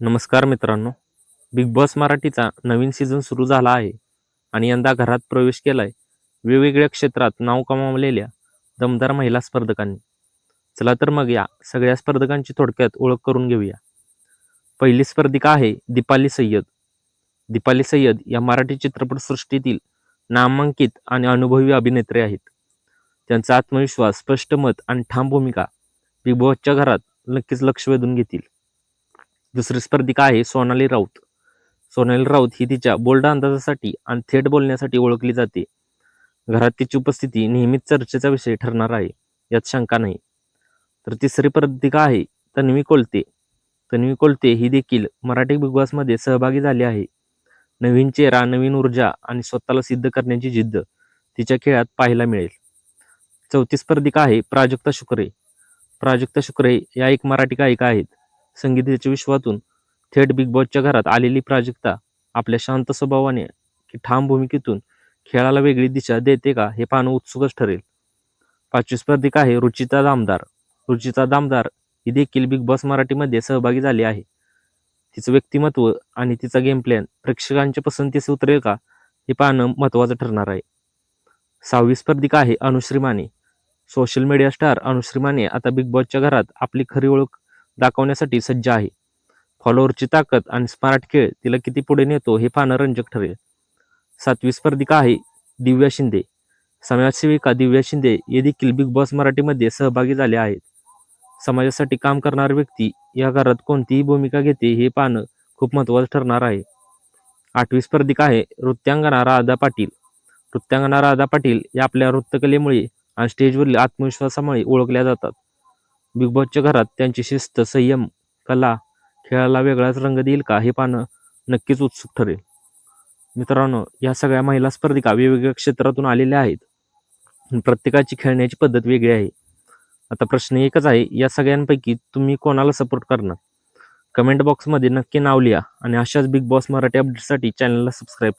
नमस्कार मित्रांनो. Big boss मराठीचा नवीन सीझन सुरू झाला आहे आणि यंदा घरात प्रवेश केलाय वेगवेगळ्या क्षेत्रात नाव कमावलेल्या दमदार महिला स्पर्धकांनी. चला तर मग या सगळ्या स्पर्धकांची थोडक्यात ओळख करून घेऊया. पहिली स्पर्धिका आहे दीपाली सय्यद. दीपाली सय्यद या मराठी चित्रपटसृष्टीतील नामांकित आणि अनुभवी अभिनेत्री आहेत. त्यांचा आत्मविश्वास, स्पष्ट मत आणि ठाम भूमिका बिग बॉसच्या घरात नक्कीच लक्ष वेधून घेतील. दुसरी स्पर्धिका आहे सोनाली राऊत. सोनाली राऊत ही तिच्या बोल्ड अंदाजासाठी आणि थेट बोलण्यासाठी ओळखली जाते. घरात तिची उपस्थिती नेहमीच चर्चेचा विषय ठरणार आहे, यात शंका नाही. तर तिसरी स्पर्धिका आहे तन्वी कोलते. तन्वी कोलते ही देखील मराठी बिग बॉसमध्ये सहभागी झाली आहे. नवीन चेहरा, नवीन ऊर्जा आणि स्वतःला सिद्ध करण्याची जिद्द तिच्या खेळात पाहायला मिळेल. चौथी स्पर्धिका आहे प्राजक्ता शुक्रे. प्राजक्ता शुक्रे या एक मराठी गायिका आहेत. संगीताच्या विश्वातून थेट बिग बॉसच्या घरात आलेली प्राजक्ता आपल्या शांत स्वभावाने की ठाम भूमिकेतून खेळाला वेगळी दिशा देते का, हे पाहणं उत्सुकच ठरेल. पाचवी स्पर्धिका आहे रुचिता दामदार. रुचिता दामदार ही देखील बिग बॉस मराठीमध्ये सहभागी झाली आहे. तिचं व्यक्तिमत्व आणि तिचा गेम प्लॅन प्रेक्षकांच्या पसंतीस उतरेल का, हे पाहणं महत्त्वाचं ठरणार आहे. सहावी स्पर्धिका आहे Anushree Mane. Social media star Anushree Mane आता बिग बॉसच्या घरात आपली खरी ओळख दाखवण्यासाठी सज्ज आहे. फॉलोअरची ताकद आणि स्मार्ट खेळ तिला किती पुढे नेतो हे पाहणं रंजक ठरेल. सातवी स्पर्धिका आहे दिव्या शिंदे. समाजसेविका दिव्या शिंदे हे देखील बिग बॉस मराठीमध्ये सहभागी झाले आहेत. समाजासाठी काम करणारी व्यक्ती या घरात कोणतीही भूमिका घेते हे पाहणं खूप महत्त्वाचं ठरणार आहे. आठवी स्पर्धिका आहे नृत्यांगना राधा पाटील. नृत्यांगना राधा पाटील या आपल्या नृत्यकलेमुळे आणि स्टेजवरील आत्मविश्वासामुळे ओळखल्या जातात. बिग बॉसच्या घरात त्यांची शिस्त, संयम, कला खेळाला वेगळाच रंग देईल का, हे पाहणं नक्कीच उत्सुक ठरेल. मित्रांनो, या सगळ्या महिला स्पर्धिका वेगवेगळ्या क्षेत्रातून आलेल्या आहेत. प्रत्येकाची खेळण्याची पद्धत वेगळी आहे. आता प्रश्न एकच आहे, या सगळ्यांपैकी तुम्ही कोणाला सपोर्ट करणार? कमेंट बॉक्समध्ये नक्की नाव लिहा आणि अशाच बिग बॉस मराठी अपडेटसाठी चॅनलला सबस्क्राईब